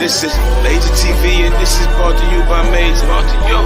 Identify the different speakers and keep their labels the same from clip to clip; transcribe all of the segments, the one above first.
Speaker 1: This is MajorTv and this is brought to you by Major.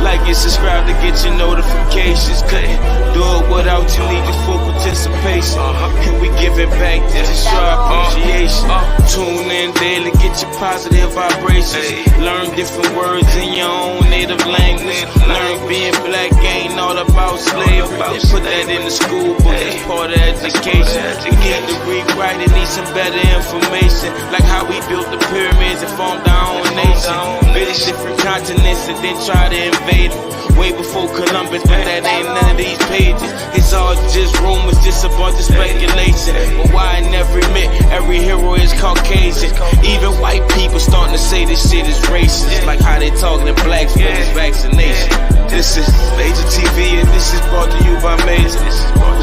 Speaker 1: Like and subscribe to get your notifications. Couldn't do it without you, need your full participation. And we giving back, this is your appreciation. Tune in daily, get your positive vibrations. Learn different words in your own native language. Learn being black ain't all about slavery. Put that in the school book, it's part of education. We need to rewrite it, need some better information. Like how we built the pyramids and formed our own nation. Visit different continents and then try to invade them. Way before Columbus, but that ain't none of these pages. It's all just rumors, just a bunch of speculation. But why I never admit every hero is Caucasian. Even white people starting to say this shit is racist. Like how they talking to blacks for this vaccination. This is MajorTv and this is brought to you by Major.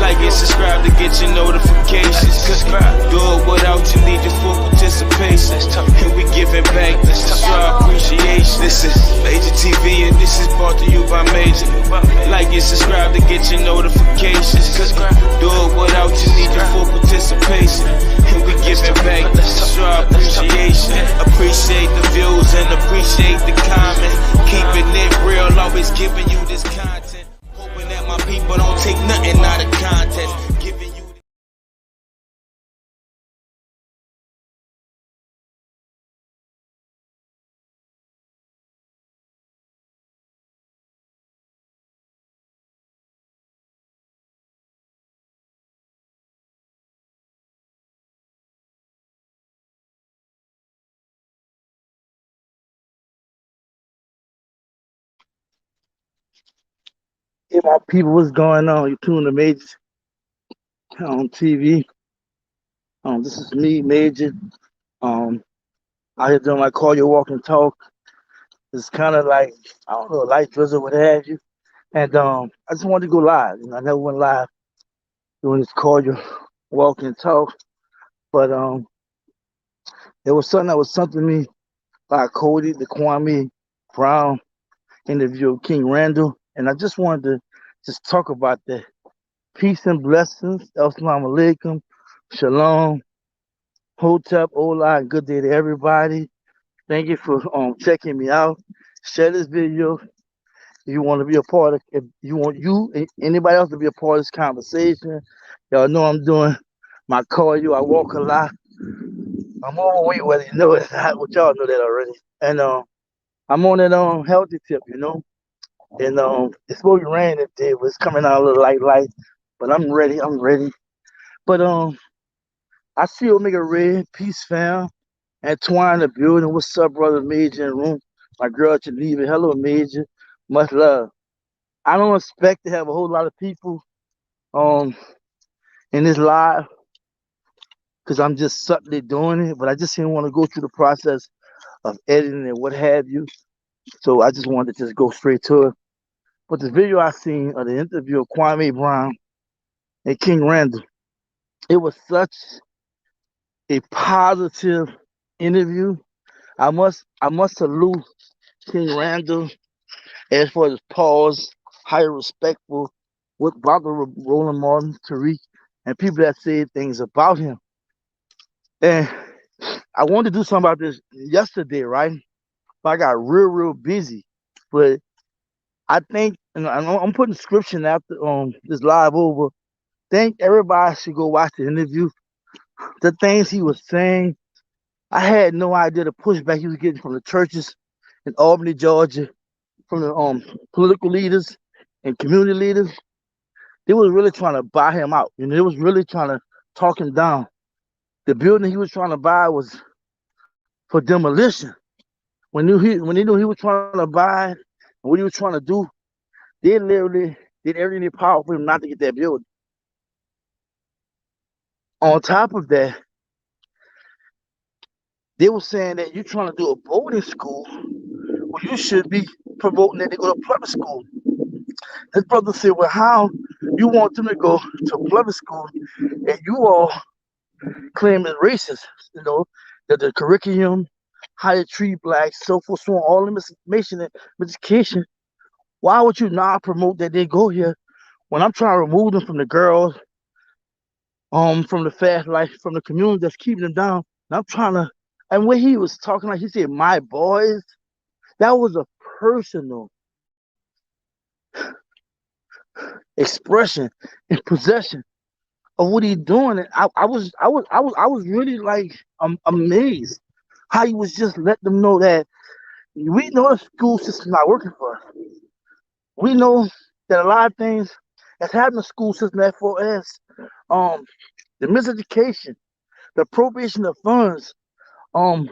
Speaker 1: Like and subscribe to get your notifications. Cause do it without you, need your full participation. And we giving back, this is your appreciation. This is MajorTv and this is brought to you by Major. Like and subscribe to get your notifications. Cause do it without you, need your full participation. And we giving back, this is your appreciation. Appreciate the views and appreciate the comments. Keeping it real, always giving you this content. Hoping that my people don't take nothing out of context. Giving you
Speaker 2: Hey, my people, what's going on? You tuned to Major on TV. This is me, Major. Out here doing my Call Your Walk and Talk. It's kind of like, I don't know, light drizzle, what have you. And I just wanted to go live. I never went live doing this Call Your Walk and Talk. But there was something that was something to me by Cody, the Kwame Brown interview of King Randall. And I just wanted to just talk about that. Peace and blessings. Assalamu alaikum. Shalom. Hotep, Ola, and good day to everybody. Thank you for checking me out. Share this video if you want to be a part of, if you want anybody else to be a part of this conversation. Y'all know I'm doing my cardio. I walk a lot. I'm overweight, whether you know it or not, but y'all know that already. And I'm on that healthy tip, And it's supposed to be raining today, but it's coming out a little light. But I'm ready. But I see Omega Red, Peace Fam, Antoine in the building. What's up, brother Major in the room? My girl Geneva. Hello, Major. Much love. I don't expect to have a whole lot of people in this live because I'm just subtly doing it, but I just didn't want to go through the process of editing and what have you. So I just wanted to just go straight to it. But the video I seen of the interview of Kwame Brown and King Randall, it was such a positive interview. I must salute King Randall as far as pause, highly respectful with Brother Roland Martin, Tariq, and people that said things about him. And I wanted to do something about this yesterday, right? But I got real busy. But I think, and I'm putting description after this live over. Think everybody should go watch the interview. The things he was saying, I had no idea the pushback he was getting from the churches in Albany, Georgia, from the political leaders and community leaders. They was really trying to buy him out. They was really trying to talk him down. The building he was trying to buy was for demolition. When they knew he was trying to buy and what he was trying to do, they literally did everything in their power for him not to get that building. On top of that, they were saying that you're trying to do a boarding school when you should be promoting that they go to public school. His brother said, well, how you want them to go to public school and you all claim it's racist, that the curriculum, how they treat blacks, so forth, so on, all the information and education. Why would you not promote that they go here when I'm trying to remove them from the girls, from the fast life, from the community that's keeping them down? And I'm trying to And when he was talking, like he said, "My boys," that was a personal expression and possession of what he doing. And I was really like amazed how he was just let them know that we know the school system not working for us. We know that a lot of things that's happening in the school system as far as um the miseducation, the appropriation of funds, um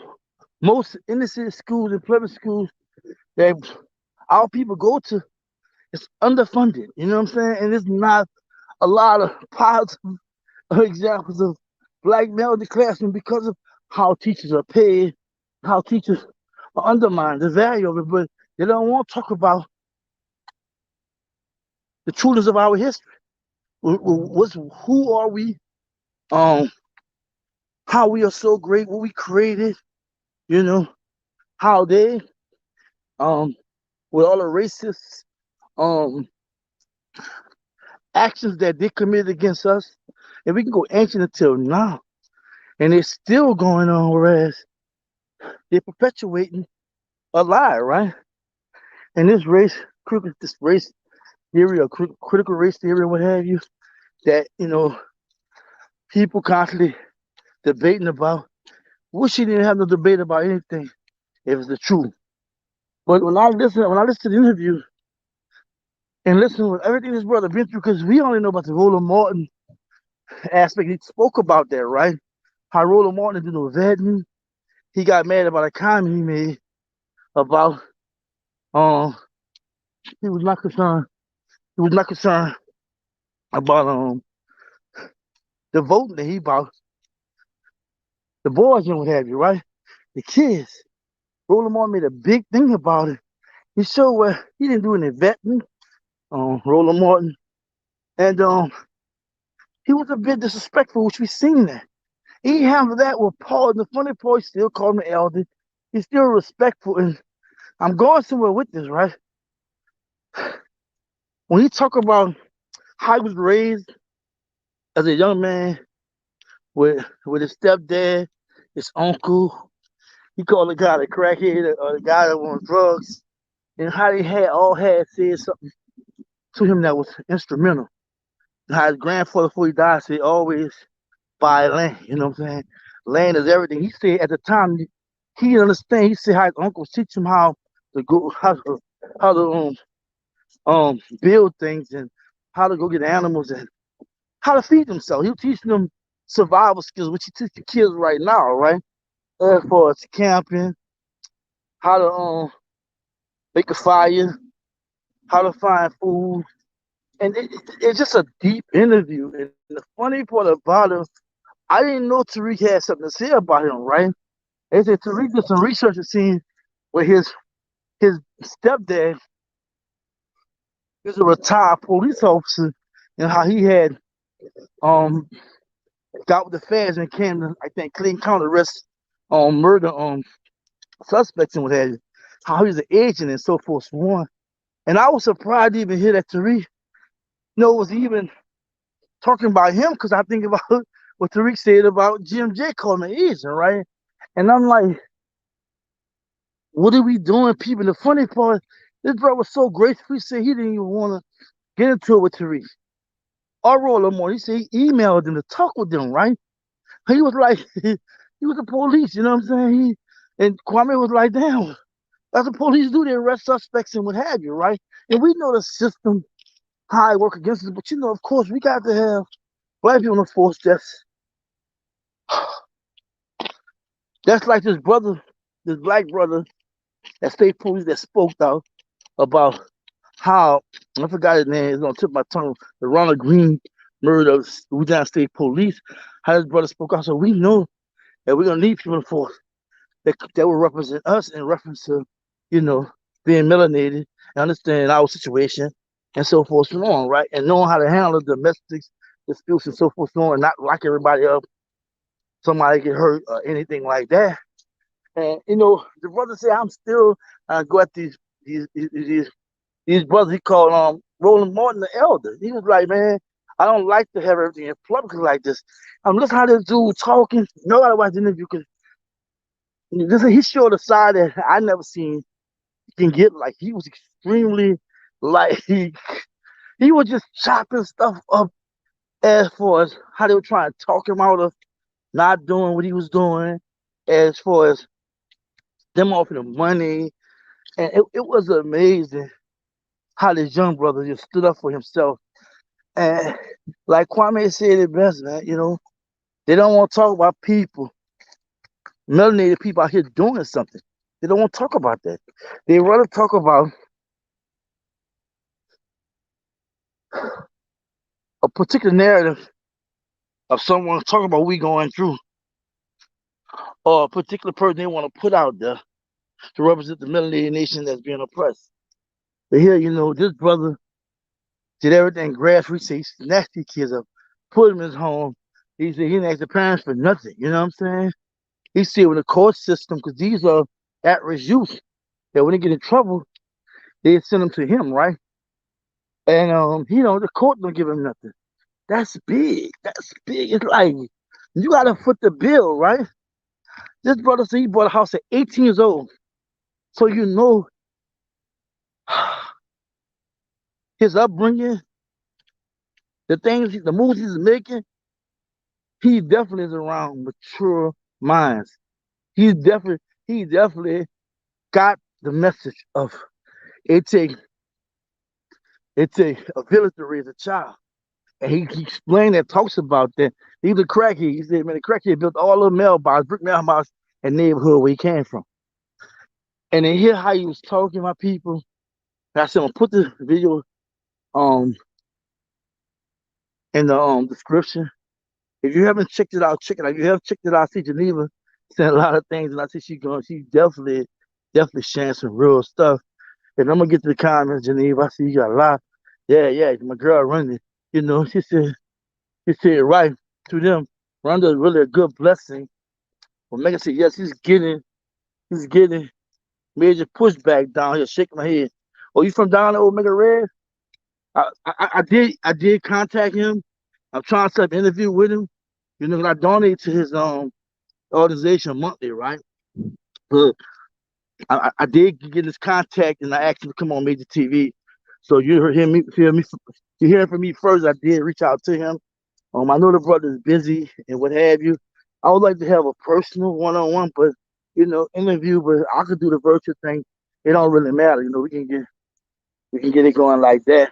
Speaker 2: most innocent schools and public schools that our people go to is underfunded. You know what I'm saying? And it's not a lot of positive examples of black male in the classroom because of how teachers are paid, how teachers are undermined, the value of it, but they don't want to talk about the trueness of our history. Who are we? Um, how we are so great, what we created, you know, how they, um, with all the racist um actions that they committed against us, and we can go ancient until now, and it's still going on, whereas they're perpetuating a lie, right? And this race theory or critical race theory or what have you, that people constantly debating about. Wish she didn't have no debate about anything if it's the truth. But when I listen to the interview and listen to everything this brother been through, because we only know about the Roland Martin aspect. He spoke about that, right? How Roland Martin did no vetting. He got mad about a comment he made about um he was not concerned. He was not concerned about the voting that he bought the boys and what have you, right? The kids. Roland Martin made a big thing about it. He showed where he didn't do any vetting on Roland Martin. And he was a bit disrespectful, which we seen that. He handled that with Paul, and the funny part, he still called him elder. He's still respectful. And I'm going somewhere with this, right? When he talk about how he was raised as a young man with his stepdad, his uncle, he called the guy the crackhead or the guy that was on drugs, and how they all had said something to him that was instrumental. And how his grandfather, before he died, said always buy land. You know what I'm saying? Land is everything. He said at the time he didn't understand. He said how his uncles teach him to go how to build things and how to go get animals and how to feed themselves. He was teaching them survival skills, which he teach the kids right now, right? As far as camping, how to make a fire, how to find food. And it's just a deep interview. And the funny part about it, I didn't know Tariq had something to say about him, right? They said Tariq did some research and seen where his stepdad is a retired police officer and how he had um got with the feds and came to, I think, Clayton County arrest murder suspects and what have you. How he's an agent and so forth, so on. And I was surprised to even hear that Tariq was even talking about him, because I think about what Tariq said about Jim J calling an agent, right? And I'm like, what are we doing, people? The funny part, this brother was so grateful. He said he didn't even want to get into it with Tariq or Roland Moore. He said he emailed them to talk with them, right? He was like, he was the police, you know what I'm saying? And Kwame was like, damn, that's what police do. They arrest suspects and what have you, right? And we know the system, how it work against us. But, of course, we got to have black people in the force that's like this brother, this black brother that state police that spoke out about how, I forgot his name, it's on the tip of my tongue, the Ronald Green murder of Louisiana State Police, how his brother spoke out. So we know that we're going to need people in the force that will represent us in reference to, being melanated and understanding our situation and so forth and on, right? And knowing how to handle domestic disputes and so forth and on, and not lock everybody up, somebody get hurt or anything like that. And the brother said, I'm still go at these brothers. He called Roland Martin the elder. He was like, man, I don't like to have everything in public like this. I'm listening how this dude talking. Nobody watched the interview because He showed a side that I never seen he can get. Like he was extremely like he was just chopping stuff up as far as how they were trying to talk him out of not doing what he was doing, as far as them offering money. And it was amazing how this young brother just stood up for himself. And like Kwame said it best, man, they don't want to talk about people, melanated people out here doing something. They don't want to talk about that. They rather talk about a particular narrative of someone talking about what we going through, or a particular person they want to put out there to represent the melanated nation that's being oppressed. But here, this brother did everything grassroots. He snatched these kids up, put them in his home. He said he didn't ask the parents for nothing. You know what I'm saying? He said with the court system, because these are at-risk youth, that when they get in trouble, they send them to him, right? And the court don't give him nothing. That's big. That's big. It's like you gotta foot the bill, right? This brother said he bought a house at 18 years old. So his upbringing, the moves he's making, he definitely is around mature minds. He definitely got the message of it take a village to raise a child. And he explained that, talks about that. He was a crackhead. He said, man, the crackhead built all the mailboxes, brick mailboxes in the neighborhood where he came from. And then hear how he was talking about people. And I said, I'm gonna put the video in the description. If you haven't checked it out, check it out. If you have checked it out, I see Geneva saying a lot of things, and I see she's definitely sharing some real stuff. And I'm gonna get to the comments, Geneva. I see you got a lot. Yeah, my girl running. She said right to them. Randall is really a good blessing. But Megan said, yes, he's getting major pushback down here, shaking my head. Oh, you from down there, Omega Red? I did contact him. I'm trying to set up an interview with him. I donate to his organization monthly, right? But I did get his contact and I asked him to come on Major TV. So you hearing from me first. I did reach out to him. I know the brother's busy and what have you. I would like to have a personal one-on-one, but interview. But I could do the virtual thing. It don't really matter. We can get it going like that.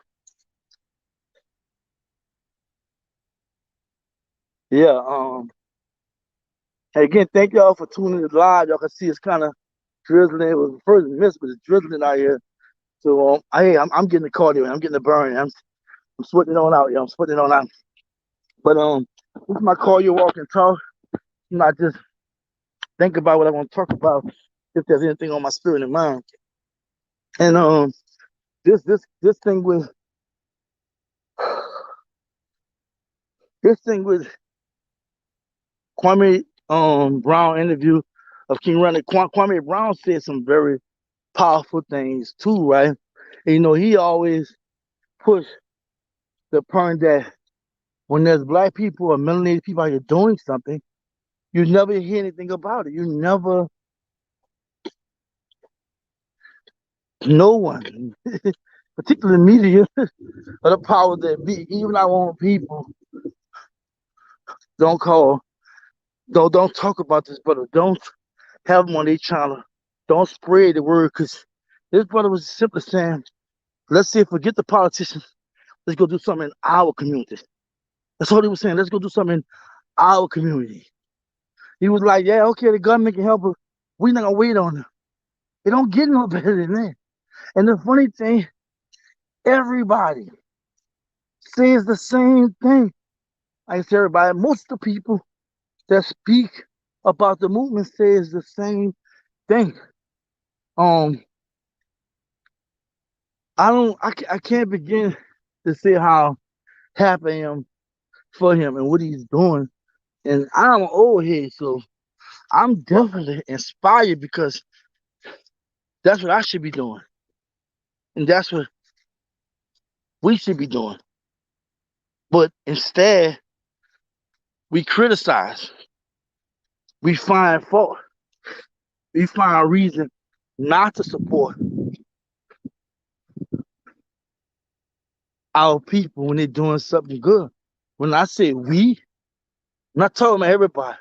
Speaker 2: Yeah. Again, thank y'all for tuning in live. Y'all can see it's kind of drizzling. It was first mist, but it's drizzling out here. So I'm getting the cardio. I'm getting the burn. I'm sweating it on out. I'm sweating it on out. But this is my cardio walk and talk. I just think about what I want to talk about. If there's anything on my spirit and mind. And this thing with this thing with Kwame Brown interview of King Randall. Kwame Brown said some very powerful things too, right? And, he always push the point that when there's black people or melanated people out here doing something, you never hear anything about it. You never, no one, particularly media, or the powers that be, even our own people, don't call, don't talk about this brother. Don't have him on their channel. Don't spread the word, because this brother was simply saying, let's say, forget the politicians. Let's go do something in our community. That's all he was saying. Let's go do something in our community. He was like, yeah, okay, the government can help, but we're not going to wait on them. It don't get no better than that. And the funny thing, everybody says the same thing. I say everybody, most of the people that speak about the movement says the same thing. Um, I can't begin to say how happy I am for him and what he's doing. And I'm an old head, so I'm definitely inspired, because that's what I should be doing. And that's what we should be doing. But instead, we criticize, we find fault, we find a reason not to support our people when they're doing something good. When I say we, I'm not talking about everybody.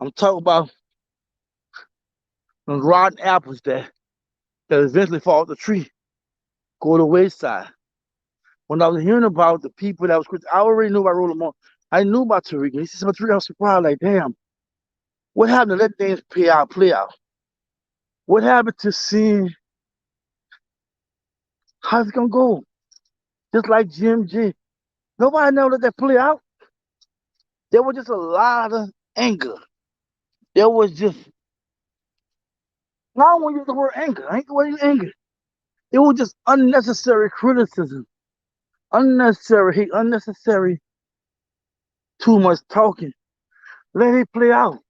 Speaker 2: I'm talking about the rotten apples that eventually fall off the tree, go to the wayside. When I was hearing about the people that was Christian, I already knew about Roland Martin. I knew about Tariq. And he said, Tariq, I was surprised, like, damn, what happened to let things play out? What happened to seeing how it's gonna go? Just like Jim G. Nobody never let that play out. There was just a lot of anger. There was just, I don't want to use the word anger. I ain't going to use anger. It was just unnecessary criticism, unnecessary hate, unnecessary too much talking. Let it play out.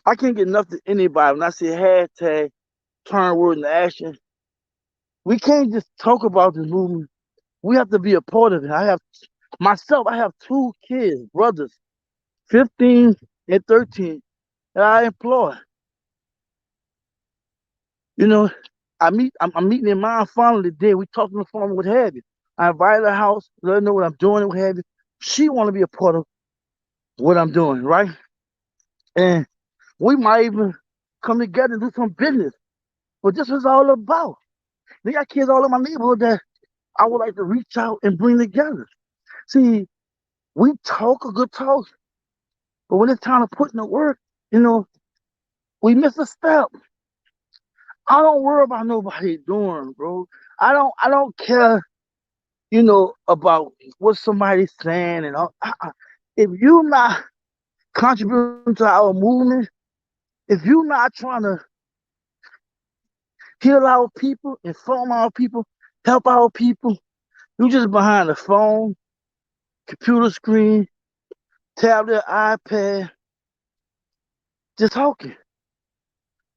Speaker 2: I can't get enough to anybody when I say hashtag turn word into action. We can't just talk about this movement. We have to be a part of it. I have 2 kids, brothers, 15 and 13, that I employ. You know, I'm meeting in my family today. We talking on the phone, what have you. I invited her house, let her know what I'm doing and what have you. She want to be a part of what I'm doing, right? And we might even come together and do some business. But this is all about. They got kids all in my neighborhood that I would like to reach out and bring together. See, we talk a good talk, but when it's time to put in the work, we miss a step. I don't worry about nobody doing, bro. I don't care, about what somebody's saying and all. If you're not contributing to our movement, if you're not trying to heal our people, inform our people, help our people, you just behind the phone, computer screen, tablet, iPad, just talking.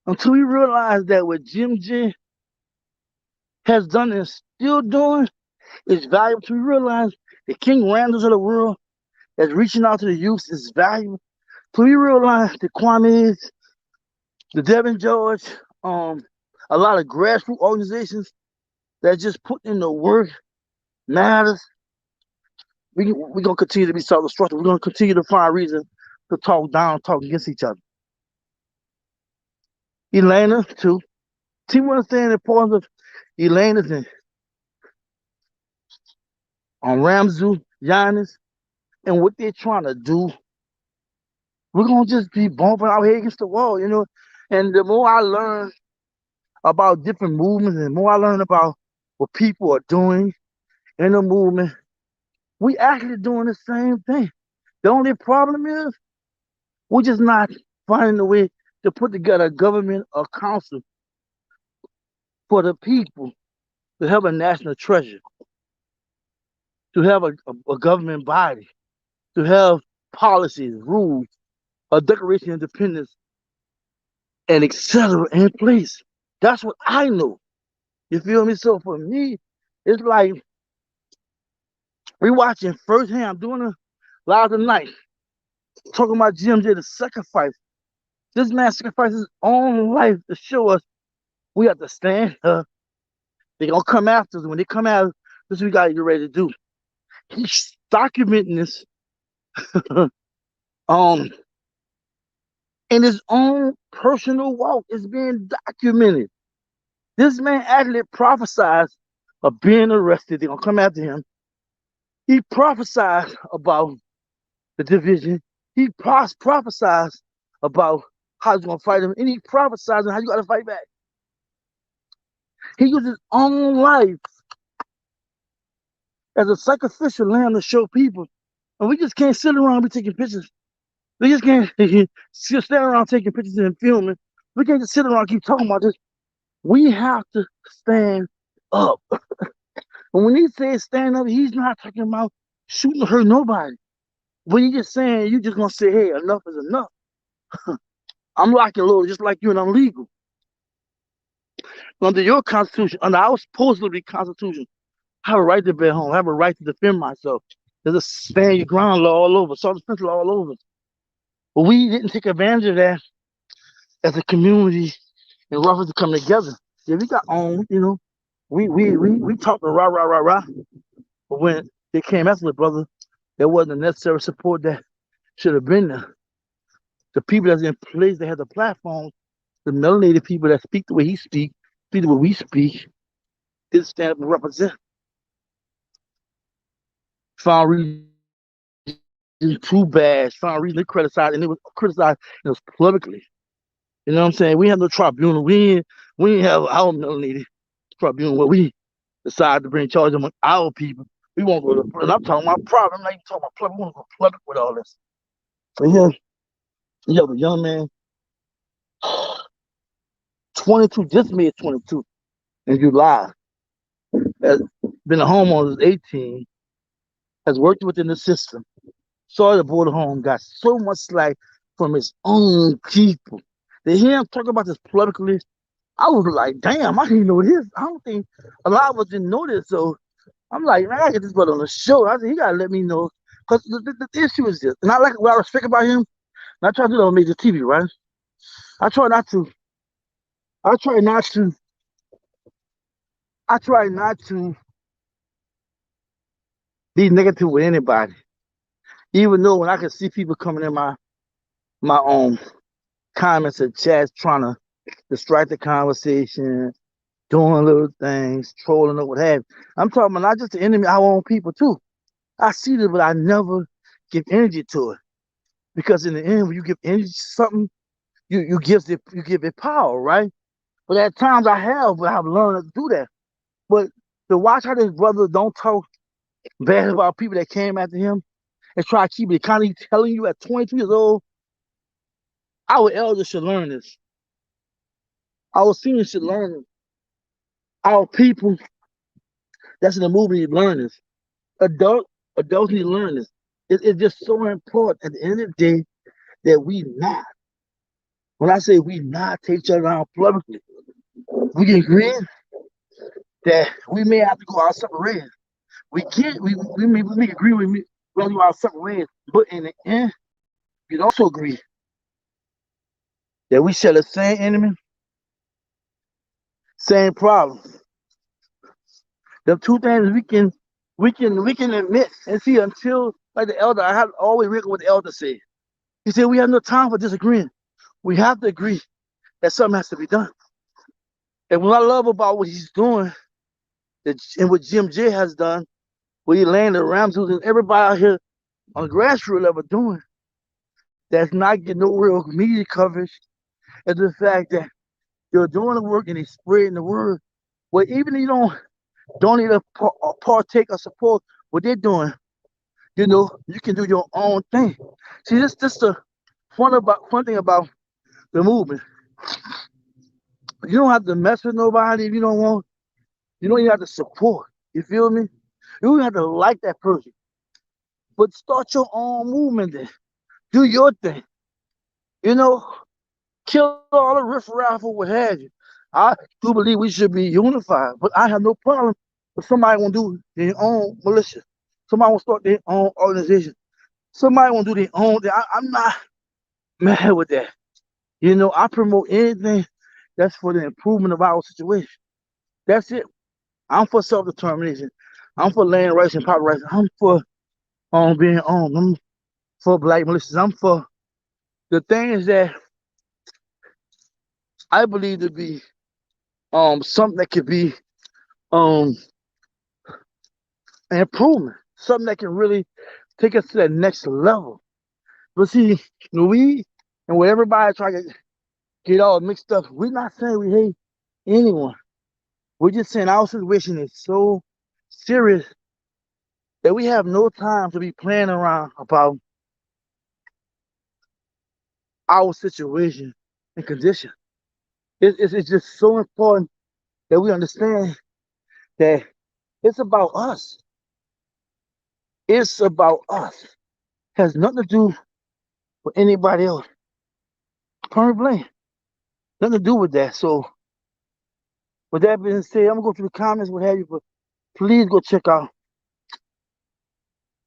Speaker 2: Until we realize that what Jim J has done and still doing is valuable, to realize the King Randalls of the world that's reaching out to the youth is valuable. So we realize the Kwame is, the Devin George, a lot of grassroots organizations that just put in the work matters. We're going to continue to be self-destructive. We're going to continue to find reasons to talk down, talk against each other. Elena, too. Team understand the importance of Elena's and Ramzu, Giannis, and what they're trying to do. We're going to just be bumping our head against the wall, And the more I learn about different movements and the more I learn about what people are doing in the movement, we actually doing the same thing. The only problem is we're just not finding a way to put together a government or council for the people to have a national treasure, to have a government body, to have policies, rules, a Declaration of Independence, and etc. in place. That's what I know. You feel me? So for me, it's like we watching firsthand. I'm doing a live tonight, talking about Jim J, the sacrifice. This man sacrificed his own life to show us we have to stand up. They're gonna come after us. When they come after us, this is what we gotta get ready to do. He's documenting this in his own personal walk. It's being documented. This man actually prophesied of being arrested. They're gonna come after him. He prophesied about the division. He prophesied about how he's gonna fight him, and he prophesied on how you gotta fight back. He used his own life as a sacrificial lamb to show people. And we just can't sit around and be taking pictures. We just can't stand around taking pictures and filming. We can't just sit around and keep talking about this. We have to stand up. And when he says stand up, he's not talking about shooting or hurt nobody. But he's just saying, you just gonna say, hey, enough is enough. I'm locking low just like you, and I'm legal. Under your constitution, under our supposedly constitution, I have a right to be at home. I have a right to defend myself. There's a stand your ground law all over, self-defense law all over. But we didn't take advantage of that as a community and rough to come together. Yeah, we got on, we talked rah rah rah rah. But when they came after the brother, there wasn't the necessary support that should have been there. The people that's in place that had the platform, the melanated people that speak the way he speak the way we speak, didn't stand up and represent. Found reason too bad, found reason to criticize, and it was criticized, and it was publicly. You know what I'm saying? We have no tribunal. We ain't have our melanated tribunal where we decide to bring charge among our people. We won't go to the prison. I'm talking about problem. I'm not even talking about public. We won't go public with all this. But here, you have a young man, 22, just made 22 in July, has been a homeowner since 18, has worked within the system, saw the border home, got so much slack from his own people. To hear him talk about this publicly, I was like, damn, I didn't know this. I don't think a lot of us didn't know this. So I'm like, man, I get this brother on the show. I said, he got to let me know. Because the issue is this. And I like what I respect about him. And I try to do that on MajorTv, right? I try not to I try not to be negative with anybody. Even though when I can see people coming in my own comments and chats trying to distract the conversation, doing little things, trolling or what have you. I'm talking about not just the enemy, our own people too. I see this, but I never give energy to it. Because in the end, when you give energy to something, you give it power, right? But at times I have, but I've learned to do that. But to watch how this brother don't talk bad about people that came after him and try to keep it kind of telling you at 22 years old, our elders should learn this. Our seniors should learn this. Our people that's in the movement need to learn this. Adults need to learn this. It's just so important at the end of the day that we not. When I say we not take each other around publicly, we can agree that we may have to go our separate ways. We can't. We may agree with me. We'll go our separate ways, but in the end, we can also agree that we share the same enemy, same problem. The two things we can admit and see until like the elder. I have always read what the elder said. He said we have no time for disagreeing. We have to agree that something has to be done. And what I love about what he's doing, and what Jim J has done, what he landed Ramsey and everybody out here on the grassroots level doing, that's not getting no real media coverage, is the fact that they're doing the work and they're spreading the word. Well, even if you don't need to partake or support what they're doing, you can do your own thing. See, this the fun thing about the movement. You don't have to mess with nobody if you don't want. You don't even have to support. You feel me? You don't have to like that person. But start your own movement then. Do your thing. Kill all the riffraff or what have you. I do believe we should be unified, but I have no problem if somebody want to do their own militia. Somebody want to start their own organization. Somebody want to do their own thing. I'm not mad with that. I promote anything that's for the improvement of our situation. That's it. I'm for self-determination. I'm for land rights and property rights. I'm for being owned. I'm for black militias. I'm for the things that I believe to be something that could be an improvement, something that can really take us to that next level. But see, we and when everybody try to get all mixed up, we're not saying we hate anyone. We're just saying our situation is so serious that we have no time to be playing around about our situation and condition. It's just so important that we understand that it's about us. It's about us. It has nothing to do with anybody else. Point blank. Nothing to do with that. So, with that being said, I'm gonna go through the comments, what have you, but please go check out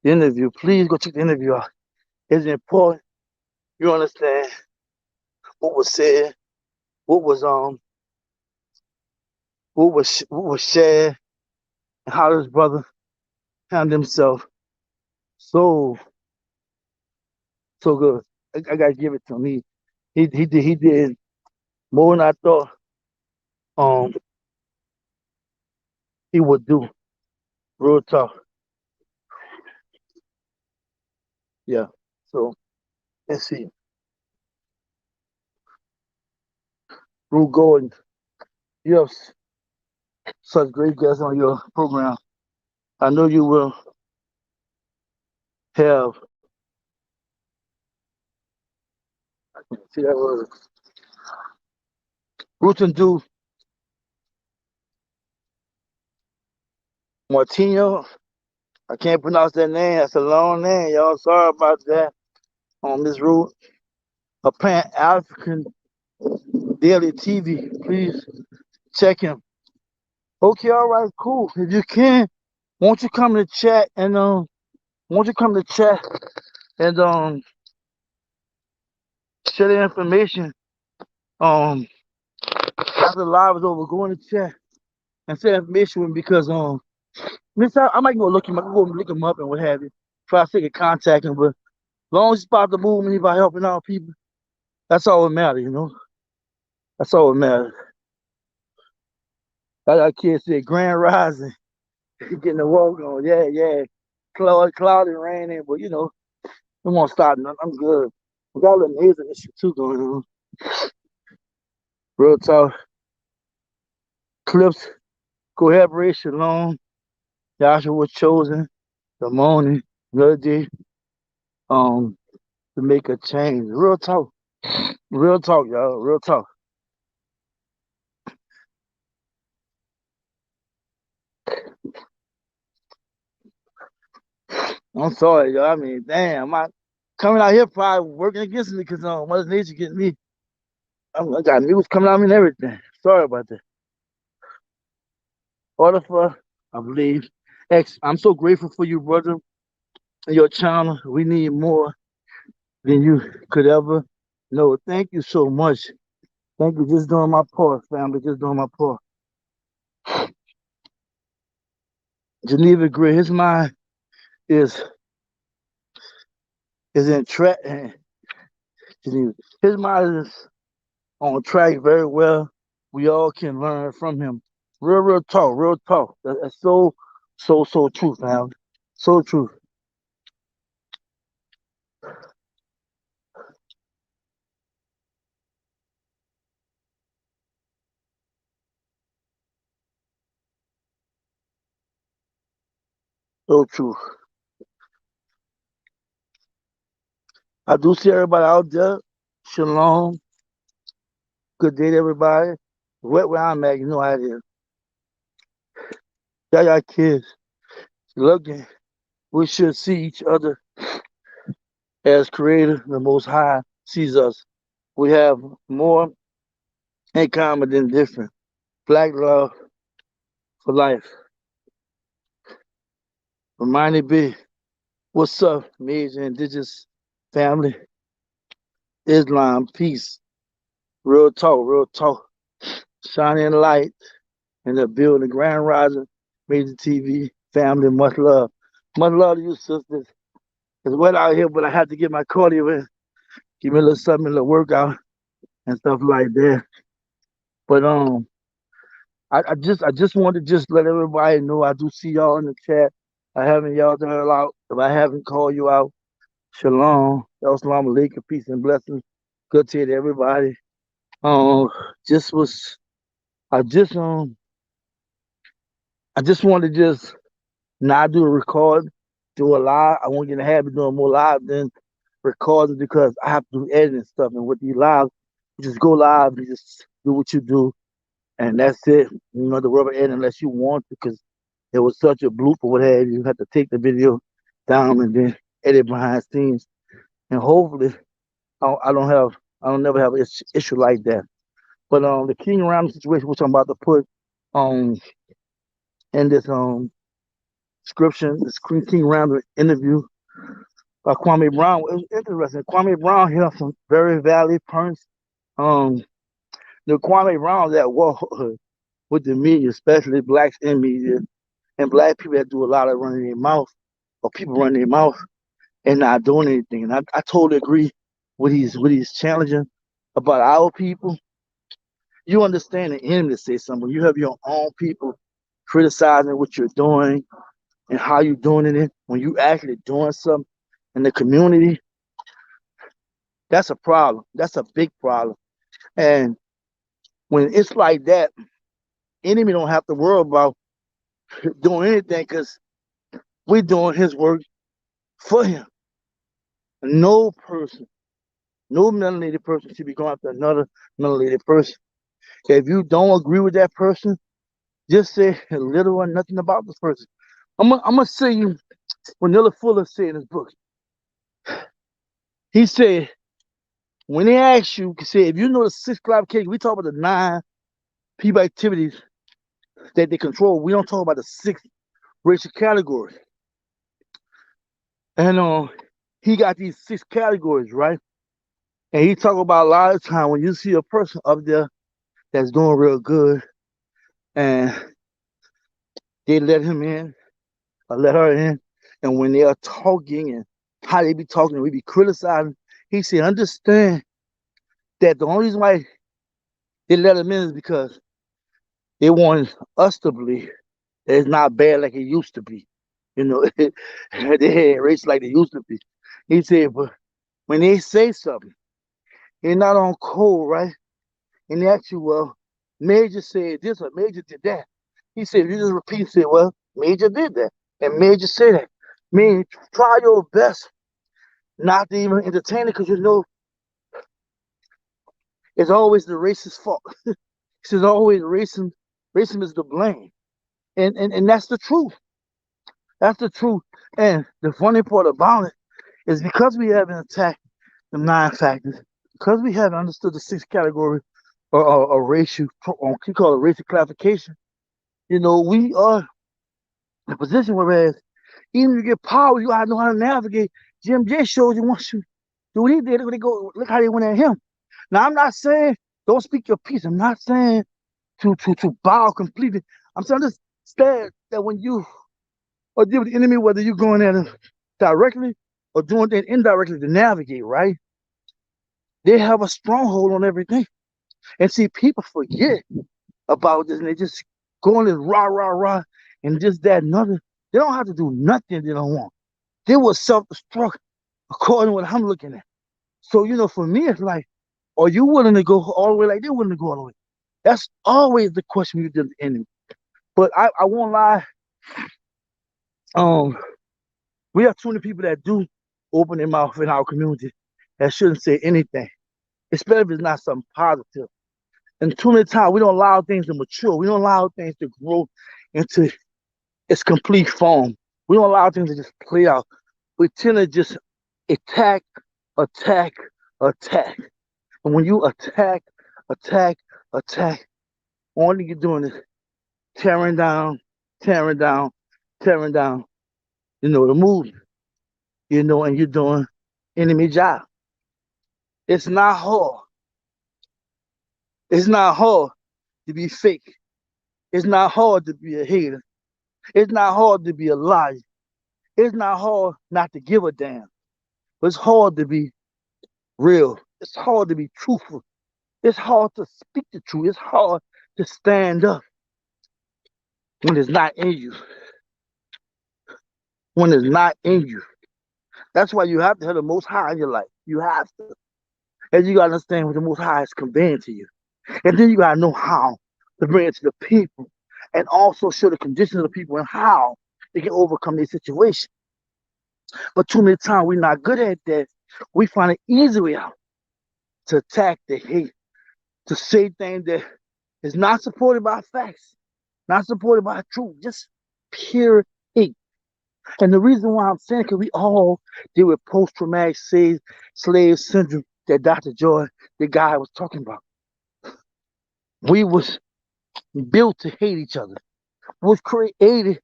Speaker 2: The interview. Please go check the interview out. It's important. You understand what was said, what was what was shared, and how this brother handled himself. So so good. I gotta give it to him. He did more than I thought um he would do. Real talk. Yeah. So let's see. Rue Gordon, you have such great guests on your program. I know you will have, see that word, Ruth and Do Martino. I can't pronounce that name. That's a long name, y'all. Sorry about that. On Miss Ruth, a Pan African Daily TV. Please check him. Okay, all right, cool. If you can, won't you come to chat and won't you come to chat and share the information after the live is over. Go in the chat and share information with me because Miss I might go look him up, go look him up and what have you. Try to get contact him, but as long as he's about the movement, by helping out people, that's all that matters, you know. That's all that matters. Like that kid said, Grand Rising, getting the walk on. Yeah, yeah. Cloudy, raining, but you know, it won't stop nothing. I'm good. We got a little music issue too going on. Real talk. Clips, collaboration, long. Joshua was chosen, the morning, Reggie, um, to make a change. Real talk. Real talk, y'all. Real talk. I'm sorry, y'all. I mean, damn, my coming out here probably working against me because Mother Nature getting me. I got news coming out of me and everything. Sorry about that. Order for, I believe. X, I'm so grateful for you, brother, and your channel. We need more than you could ever know. Thank you so much. Thank you. Just doing my part, family. Just doing my part. Geneva Gray, his mind is in track. His mind is on track very well. We all can learn from him. Real talk, real talk. That's so true, fam. So true. So true. I do see everybody out there. Shalom. Good day to everybody. Where I'm at, you know how it is. Y'all got kids. Looking. We should see each other as creator, the most high sees us. We have more in common than different. Black love for life. Reminded B, what's up, major indigenous family? Islam, peace, real talk, shining light in the building, Grand Rising, Major TV, family, much love. Much love to you, sisters. It's wet out here, but I had to get my cardio in. Give me a little something, a little workout and stuff like that. But I just want to just let everybody know I do see y'all in the chat. I haven't y'all done out. If I haven't called you out, shalom, assalamu alaikum, peace and blessings. Good to everybody. Um, just was I just I just want to just not do a record, do a live. I want you to have me doing more live than recording because I have to do editing stuff. And with these live, you just go live, you just do what you do, and that's it. You know, the rubber end unless you want to, because it was such a bloop or what have you. You have to take the video down and then edit behind scenes. And hopefully, I don't have, I don't never have an issue like that. But the King Round situation, which I'm about to put in this description. This King Randall interview by Kwame Brown. It was interesting. Kwame Brown hit some very valid points. Um, the Kwame Brown that war with the media, especially blacks in media, and black people that do a lot of running their mouth, or people running their mouth and not doing anything. And I totally agree with he's challenging about our people. You understand the enemy to say something. When you have your own people criticizing what you're doing and how you're doing it, when you actually doing something in the community, that's a problem. That's a big problem. And when it's like that, enemy don't have to worry about doing anything because we're doing his work for him. No person, no melanated person should be going after another melanated person. If you don't agree with that person, just say little or nothing about this person. I'm gonna say you what Nilla Fuller said in his book. He said, when they ask you, say if you know the 6 classifications, we talk about the 9 people activities that they control. We don't talk about the 6 racial categories. And he got these 6 categories, right? And he talk about a lot of time when you see a person up there that's doing real good and they let him in or let her in, and when they are talking and how they be talking and we be criticizing, he said, understand that the only reason why they let him in is because they want us to believe that it's not bad like it used to be. You know, they had race like they used to be. He said, but when they say something, they're not on code, right? And they ask you, well, Major said this or Major did that. He said, if you just repeat, say, well, Major did that. And Major said that. I mean, try your best not to even entertain it because you know it's always the racist fault. It's always racism. Racism is the blame. And that's the truth. That's the truth. And the funny part about it is because we haven't attacked the 9 factors, because we haven't understood the 6 category or racial, you call it racial classification, you know, we are in a position whereas even if you get power, you gotta know how to navigate. Jim J showed you once you do what he did, they go look how they went at him. Now I'm not saying don't speak your piece. I'm not saying to bow completely. I'm saying understand that when you or deal with the enemy, whether you're going at it directly or doing it indirectly to navigate, right? They have a stronghold on everything. And see, people forget about this and they just go on this rah, rah, rah, and just that, another. They don't have to do nothing they don't want. They will self-destruct according to what I'm looking at. So, you know, for me, it's like, are you willing to go all the way like they're willing to go all the way? That's always the question you do the enemy. But I won't lie. We have too many people that do open their mouth in our community that shouldn't say anything, especially if it's not something positive. And too many times we don't allow things to mature. We don't allow things to grow into its complete form. We don't allow things to just play out. We tend to just attack, attack, attack. And when you attack, attack, attack, all you're doing is tearing down, tearing down, tearing down, you know, the movement, you know, and you're doing enemy job. It's not hard. It's not hard to be fake. It's not hard to be a hater. It's not hard to be a liar. It's not hard not to give a damn. But it's hard to be real. It's hard to be truthful. It's hard to speak the truth. It's hard to stand up when it's not in you. When it's not in you. That's why you have to have the Most High in your life. You have to. And you got to understand what the Most High is conveying to you. And then you got to know how to bring it to the people and also show the conditions of the people and how they can overcome their situation. But too many times we're not good at that. We find an easy way out to attack, the hate, to say things that is not supported by facts, not supported by truth, just pure hate. And the reason why I'm saying, because we all deal with post-traumatic slave syndrome that Dr. Joy, the guy was talking about. We was built to hate each other. Was created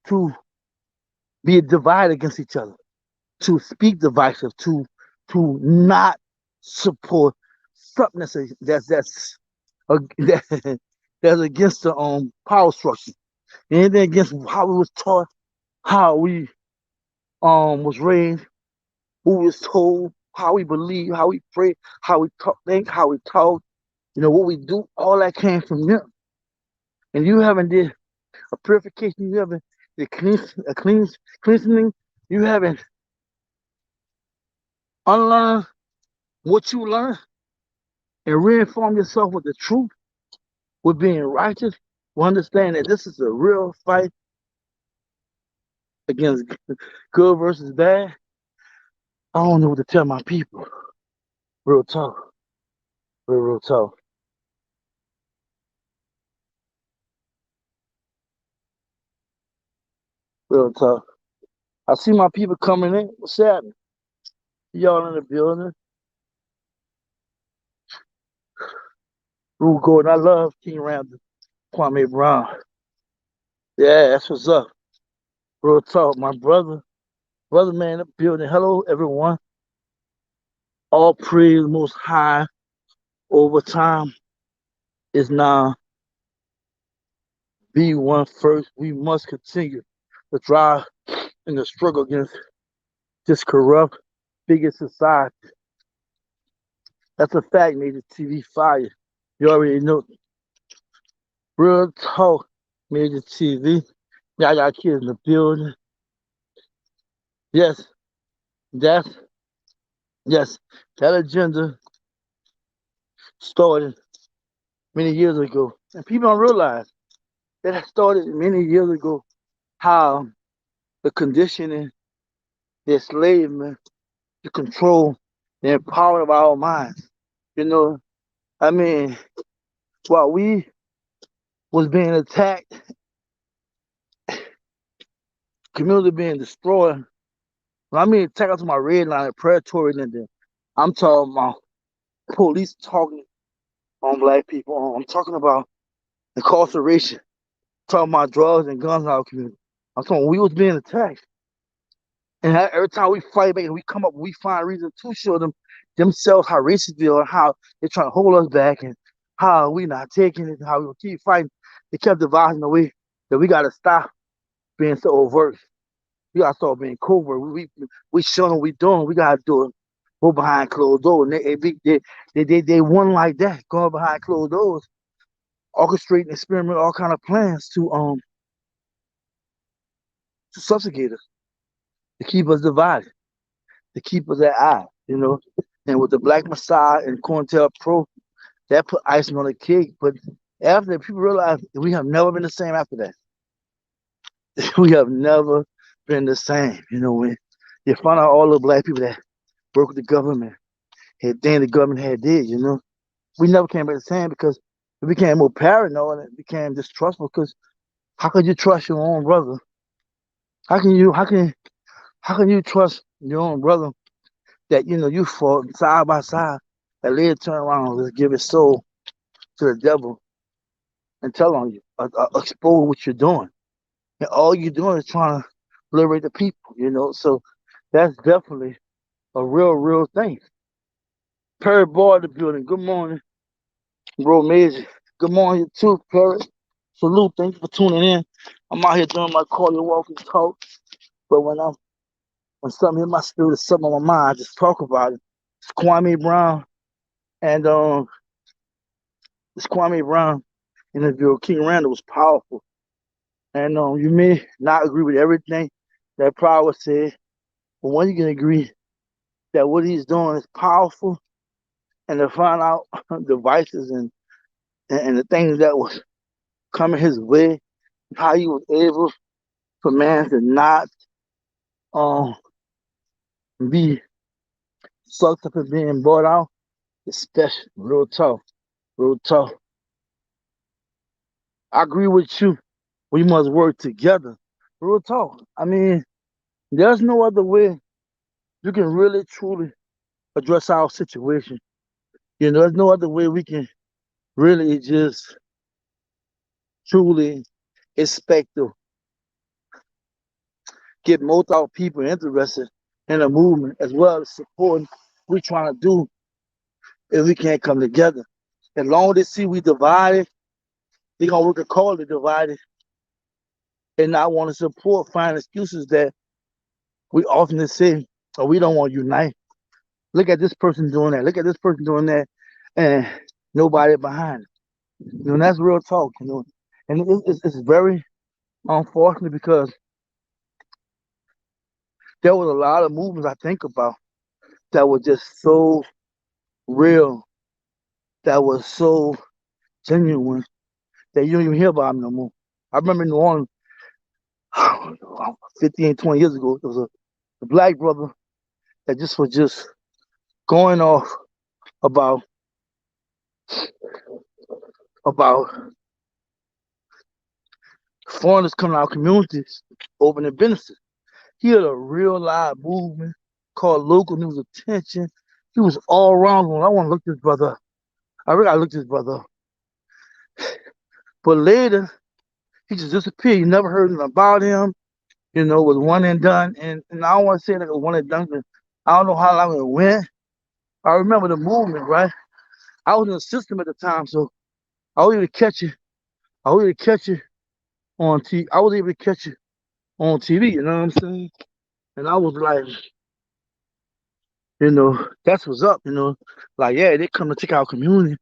Speaker 2: to be divided against each other, to speak divisive, to not support something that, that's against the power structure. Anything against how we was taught, how we was raised, who was told, how we believe, how we pray, how we talk, think, how we talk, what we do, all that came from them. And you haven't did a purification, you haven't did cleansing, you haven't unlearned what you learned and reinform yourself with the truth, with being righteous, we understand that this is a real fight against good versus bad. I don't know what to tell my people. Real talk. Real talk. Real talk. I see my people coming in. What's happening? Y'all in the building. Rule Gordon. I love King Randall. Kwame Brown. Yeah, that's what's up. Real talk. My brother. Brother man in the building. Hello, everyone. All praise most high over time is now be one first. We must continue to drive in the struggle against this corrupt, biggest society. That's a fact, MajorTv fire. You already know. Real talk, MajorTv. Y'all got kids in the building. Yes, that's yes, that agenda started many years ago. And people don't realize that it started many years ago how the conditioning, the enslavement, the control, the empowerment of our minds. I mean, while we was being attacked, community being destroyed. When I mean attack to my red line, predatory, and then I'm talking about police talking on black people. I'm talking about incarceration, talking about drugs and guns in our community. I'm talking we was being attacked. And every time we fight back and we come up, we find reason to show them themselves how racist they are, how they're trying to hold us back, and how we not taking it, how we will keep fighting. They kept dividing the way that we got to stop being so overt. We gotta start being covert. We showing what we doing. We gotta do it. Go behind closed doors. And they won like that, going behind closed doors, orchestrating, experiment, all kind of plans to subjugate us, to keep us divided, to keep us at odds. And with the Black Messiah and COINTELPRO, that put icing on the cake. But after that, people realize we have never been the same after that. We have never been the same. When you find out all the black people that work with the government, had things the government had did, we never came back the same because we became more paranoid and it became distrustful. Because how could you trust your own brother? How can you trust your own brother that you fought side by side, that later turn around and give his soul to the devil and tell on you, expose what you're doing, and all you're doing is trying to liberate the people. So that's definitely a real thing. Perry Boy, the building. Good morning, bro. Major. Good morning too, Perry. Salute. Thank you for tuning in. I'm out here doing my call your walk and talk. But when something in my spirit is something on my mind, I just talk about it. It's Kwame Brown and it's Kwame Brown interview. King Randall was powerful. And you may not agree with everything that Pryor said, but when you can agree that what he's doing is powerful, and to find out the vices and the things that was coming his way, how he was able for man to not um be sucked up and being bought out, it's special. Real tough. Real tough. I agree with you. We must work together. Real talk. I mean, there's no other way you can really truly address our situation. There's no other way we can really just truly expect get most of our people interested in the movement as well as supporting what we're trying to do if we can't come together. As long as they see we divided, they're gonna work a call to divided and not want to support, find excuses that we often say, oh, we don't want to unite. Look at this person doing that. Look at this person doing that, and nobody behind it. That's real talk. And it's very unfortunate because there was a lot of movements I think about that were just so real, that was so genuine that you don't even hear about them no more. I remember in New Orleans, 15, 20 years ago, there was a black brother that just was just going off about about foreigners coming to our communities, opening businesses. He had a real live movement called Local News Attention. He was all around. I want to look this brother up. I really gotta look this brother up. But later, he just disappeared. You never heard anything about him. It was one and done. And I don't want to say that it was one and done, because I don't know how long it went. I remember the movement, right? I was in the system at the time, so I was able to catch it. I was able to catch it on TV. I was able to catch it on TV, you know what I'm saying? And I was like, that's what's up, Like, yeah, they come to take our community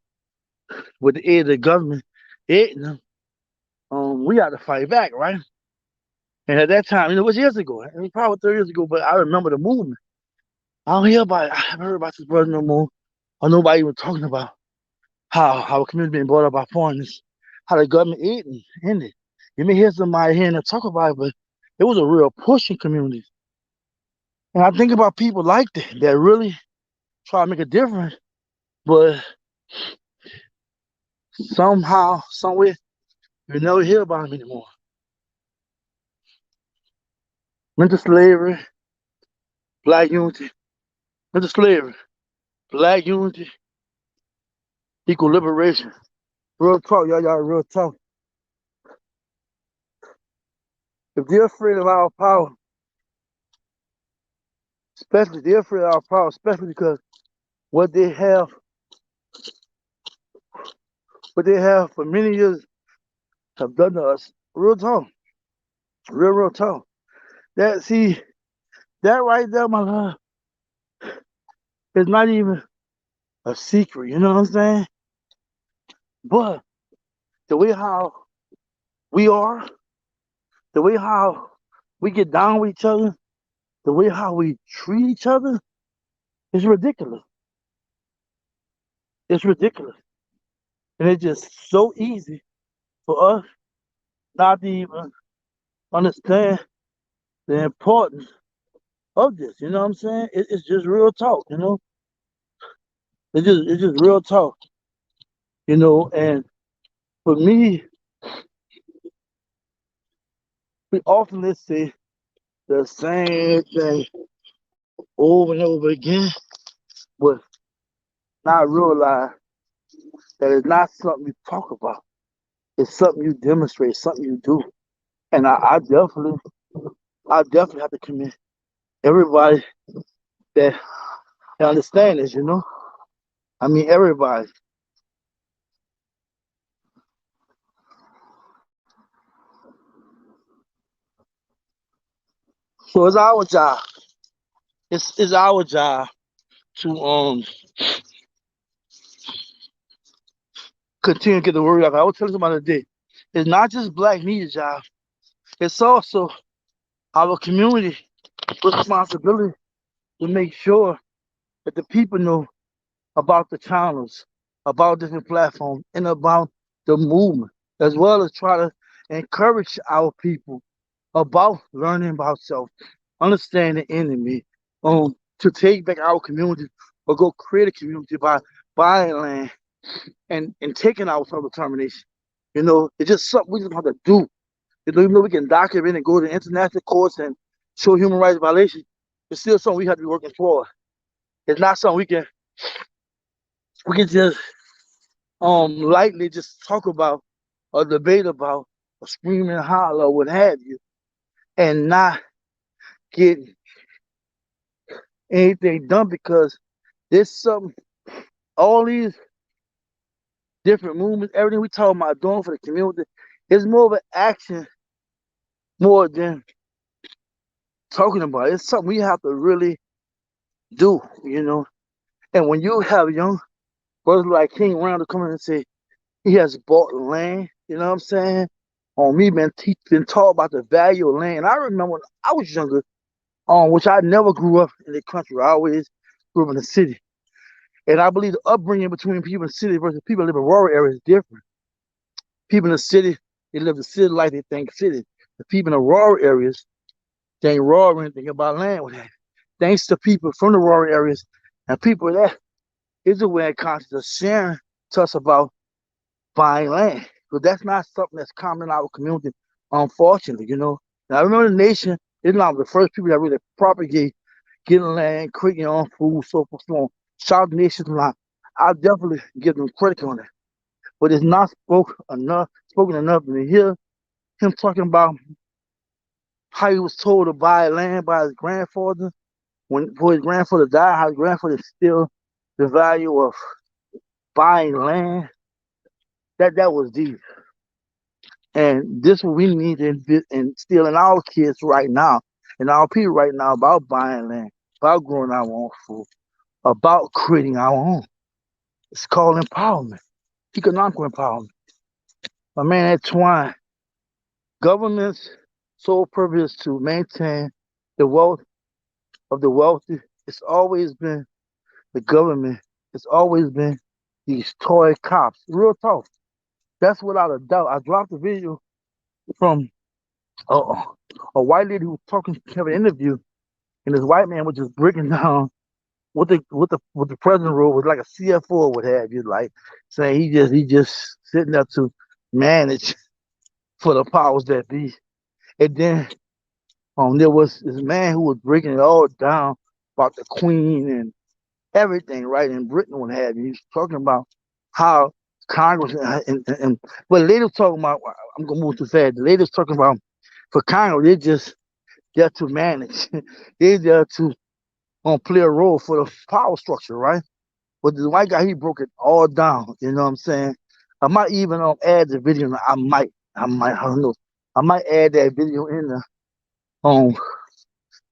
Speaker 2: with the aid of the government. We had to fight back, right? And at that time, it was years ago. It was probably 30 years ago, but I remember the movement. I don't hear about it. I haven't heard about this brother no more. Or nobody even talking about how our community being brought up by foreigners, how the government ended. You may hear somebody here and talk about it, but it was a real push in communities. And I think about people like that really try to make a difference, but somehow, somewhere, you never hear about them anymore. Mental slavery, black unity. Mental slavery, black unity, equal liberation. Real talk, y'all, real talk. If they're afraid of our power, especially because what they have for many years have done to us. Real talk. Real talk. That right there, my love, is not even a secret, you know what I'm saying? But the way how we are, the way how we get down with each other, the way how we treat each other is ridiculous. It's ridiculous. And it's just so easy for us not to even understand the importance of this. You know what I'm saying? It's just real talk, It's just real talk, and for me, we often say the same thing over and over again, but not realize that it's not something you talk about. It's something you demonstrate, something you do. And I definitely have to commend everybody that understand this, I mean, everybody. So it's our job. It's our job to continue to get the word out. I was telling somebody today, it's not just black media job. It's also our community responsibility to make sure that the people know about the channels, about different platforms, and about the movement, as well as try to encourage our people about learning about self, understand the enemy, to take back our community or go create a community by buying land and taking our self-determination. It's just something we just have to do. Even though we can document and go to international courts and show human rights violations, it's still something we have to be working for. It's not something we can just lightly just talk about or debate about or scream and holler or what have you, and not get anything done because there's some all these different movements, everything we talking about doing for the community is more of an action more than talking about it. It's something we have to really do, you know. And when you have young brothers like King Randall come in and say he has bought land, you know what I'm saying? On me, been taught about the value of land. I remember when I was younger, which I never grew up in the country. I always grew up in the city. And I believe the upbringing between people in the city versus people who live in rural areas is different. People in the city, they live the city life, they think city. The people in the rural areas, they ain't rural or anything about land with that. Thanks to people from the rural areas and people that is aware and conscious of sharing to us about buying land. Because that's not something that's common in our community, unfortunately, you know. And I remember the nation, Islam, the first people that really propagate getting land, creating your own food, so forth, so on. Shout out to Nation Islam. I'll definitely give them credit on that. But it's not spoken enough to hear him talking about how he was told to buy land by his grandfather when before his grandfather died, how his grandfather still the value of buying land. That was deep. And this what we need to instill in our kids right now, and our people right now about buying land, about growing our own food, about creating our own. It's called empowerment, economic empowerment. My man, that twine. Government's sole purpose is to maintain the wealth of the wealthy. It's always been the government. It's always been these toy cops. Real talk. That's without a doubt. I dropped a video from a white lady who was talking to have an interview, and this white man was just breaking down what the president role was like a CFO or what have you, like saying he just sitting there to manage for the powers that be. And then there was this man who was breaking it all down about the Queen and everything, right, in Britain and what have you. He's talking about how Congress and but the lady was talking about, I'm gonna move too fast. The lady was talking about for Congress, they're just there to manage. They're there to play a role for the power structure, right? But the white guy, he broke it all down. You know what I'm saying? I might even add the video. I don't know. I might add that video in the um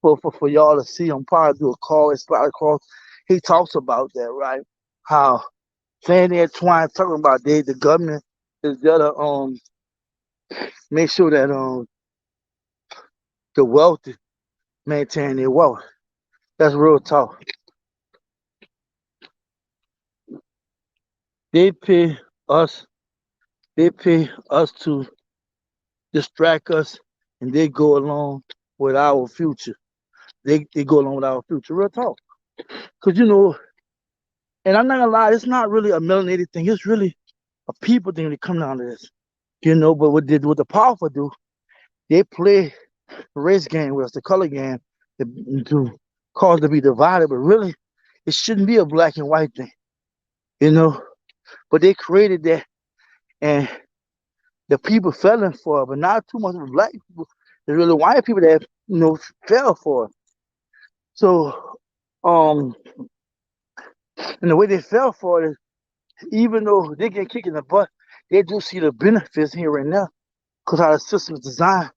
Speaker 2: for y'all to see. I'm probably do a call and slide across. He talks about that, right? How saying that twine talking about the government is there to make sure that the wealthy maintain their wealth. That's real talk. They pay us. They pay us to distract us, and they go along with our future. They go along with our future. Real talk. Cause and I'm not gonna lie, it's not really a melanated thing. It's really a people thing that come down to this. But what the powerful do, they play the race game with us, the color game, to cause to be divided. But really, it shouldn't be a black and white thing. But they created that, and the people fell for it, but not too much of the black people. It's really white people that fell for it. So, and the way they fell for it is, even though they get kicked in the butt, they do see the benefits here and there, because how the system is designed,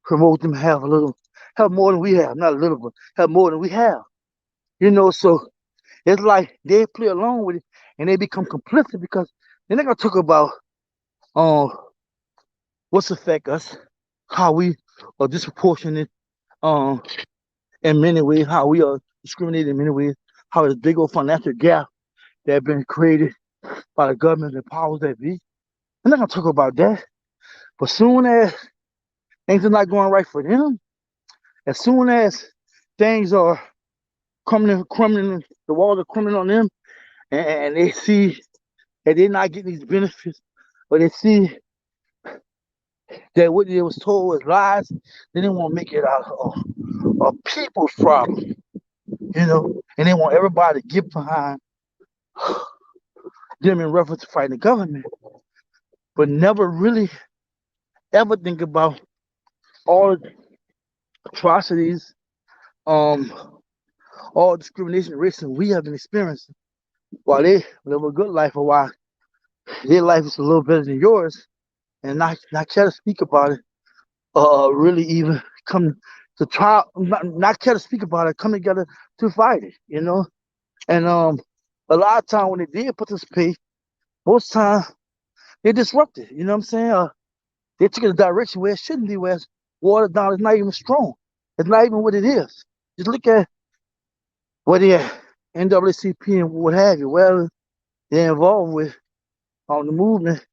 Speaker 2: promote them have more than we have, not a little, but have more than we have. So it's like they play along with it, and they become complicit because they're not gonna talk about what's affect us, how we are disproportionate in many ways, how we are discriminated in many ways, how there's big old financial gap that have been created by the government and powers that be. I'm not gonna talk about that. But soon as things are not going right for them, as soon as things are crumbling, the walls are crumbling on them, and they see that they're not getting these benefits, or they see that what they was told was lies, they didn't want to make it out a people's problem, and they want everybody to get behind them in reference to fighting the government, but never really ever think about all the atrocities um all discrimination and racism we have been experiencing while they live a good life, or while their life is a little better than yours, and not try to speak about it, really even come to try, not care to speak about it, come together to fight it, you know. And a lot of time when they did participate, most time they disrupted. You know what I'm saying? They took it a direction where it shouldn't be, where it's watered down. It's not even strong. It's not even what it is. Just look at what they at, NAACP and what have you. Well, they're involved with the movement.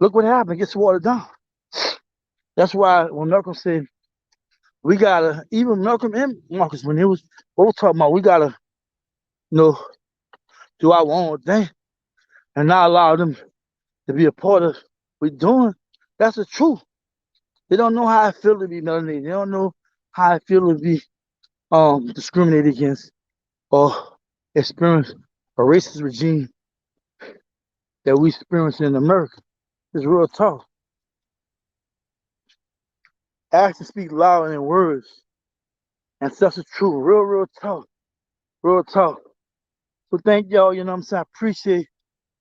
Speaker 2: Look what happened. It gets watered down. That's why when Malcolm said we gotta, even Malcolm and Marcus, when they was both talking about we gotta, you know, do our own thing and not allow them to be a part of what we're doing. That's the truth. They don't know how I feel to be melanated. They don't know how I feel to be discriminated against or experience a racist regime that we experience in America. It's real tough. Actions speak louder than words. And such a truth. Real tough. Real tough. So thank y'all, you know what I'm saying? I appreciate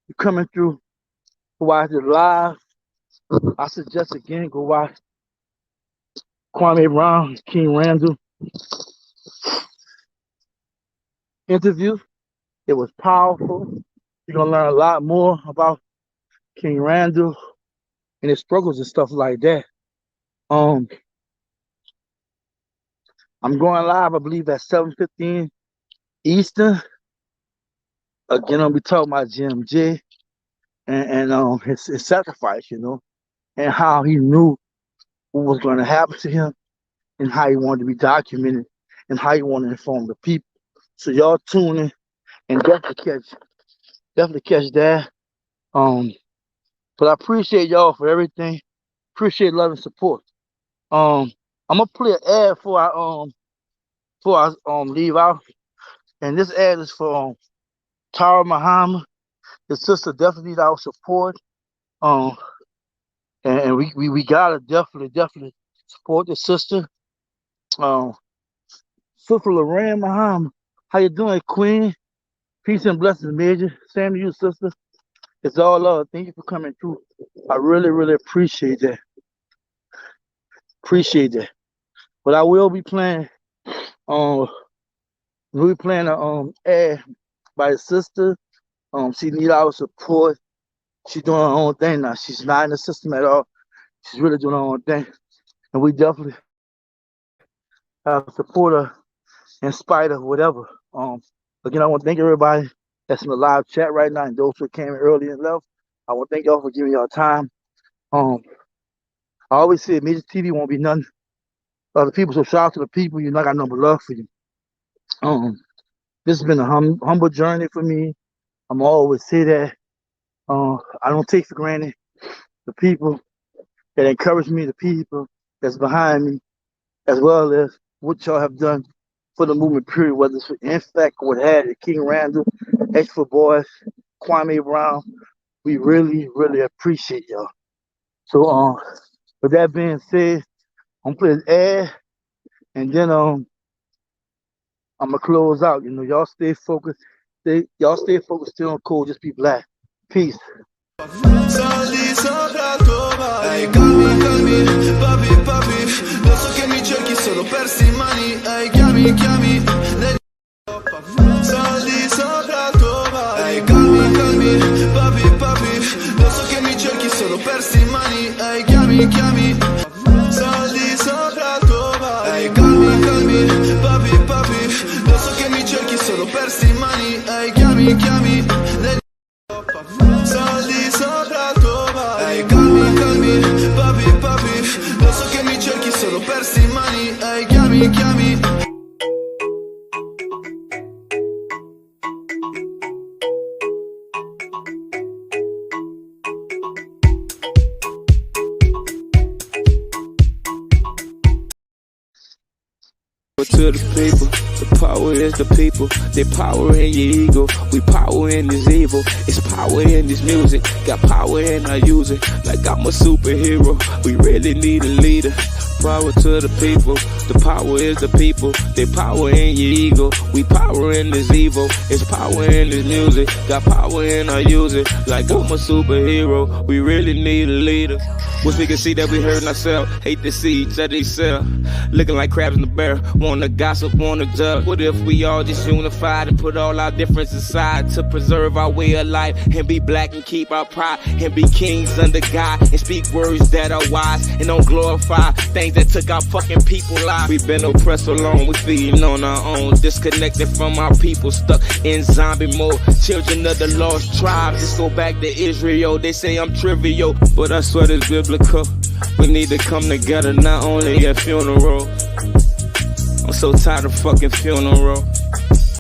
Speaker 2: you coming through to watch it live. I suggest again go watch Kwame Brown, King Randall interview. It was powerful. You're gonna learn a lot more about King Randall and his struggles and stuff like that. I'm going live, I believe, at 7:15 Eastern. Again, I'll be talking about GMJ and his sacrifice, you know, and how he knew what was going to happen to him, and how he wanted to be documented, and how he wanted to inform the people. So y'all tune in and definitely catch that. But I appreciate y'all for everything. Appreciate love and support. I'm gonna play an ad before I leave out, and this ad is for Tara Muhammad. The sister definitely needs our support. Um, and we gotta definitely support the sister. Sister Lorraine Muhammad, how you doing, Queen? Peace and blessings, Major. Same to you, sister. It's all love. Thank you for coming through. I really appreciate that. But I will be playing an ad by the sister. She need our support. She's doing her own thing now. She's not in the system at all. She's really doing her own thing. And we definitely support her in spite of whatever. Again, I want to thank everybody that's in the live chat right now, and those who came in early and left. I want to thank y'all for giving y'all time. I always say MajorTv won't be none other people, so shout out to the people. You know I got nothing but love for you. This has been a humble journey for me. I'm always say that. I don't take for granted the people that encourage me, the people that's behind me, as well as what y'all have done for the movement, period, whether it's for Infect or what have you, King Randall, Extra Boys, Kwame Brown. We really appreciate y'all. So, with that being said, I'm gonna play this ad, and then I'm gonna close out. You know, y'all stay focused. Stay on cool. Just be black. Peace.
Speaker 3: Saldi sopra tua vai. Calmi, papi. Lo so che mi cerchi solo per mani. Chiami. Saldi sopra tua vai. Calmi, papi. Lo so che mi cerchi solo per mani. Chiami. Saldi sopra tua vai. Calmi, papi. Lo so che mi cerchi solo per mani. Chiami. Saldi sopra tua vai. Calmi, papi. Lo so che mi cerchi solo per mani. Chiami.
Speaker 1: to the people. The power is the people. They power in your ego. We power in this evil. It's power in this music. Got power and I use it like I'm a superhero. We really need a leader. Power to the people. The power is the people. They power in your ego. We power in this evil. It's power in this music. Got power and I use it like I'm a superhero. We really need a leader. Wish we could see that we hurting ourselves. Hate to see each other excel. Looking like crabs in the barrel. Wanna gossip, wanna judge. What if we all just unified and put all our differences aside to preserve our way of life and be black and keep our pride and be kings under God and speak words that are wise and don't glorify things that took our fucking people lives. We've been oppressed so long, we feeding on our own. Disconnected from our people, stuck in zombie mode. Children of the lost tribes, just go back to Israel. They say I'm trivial, but I swear it's biblical. We need to come together, not only at funeral. I'm so tired of fucking funeral.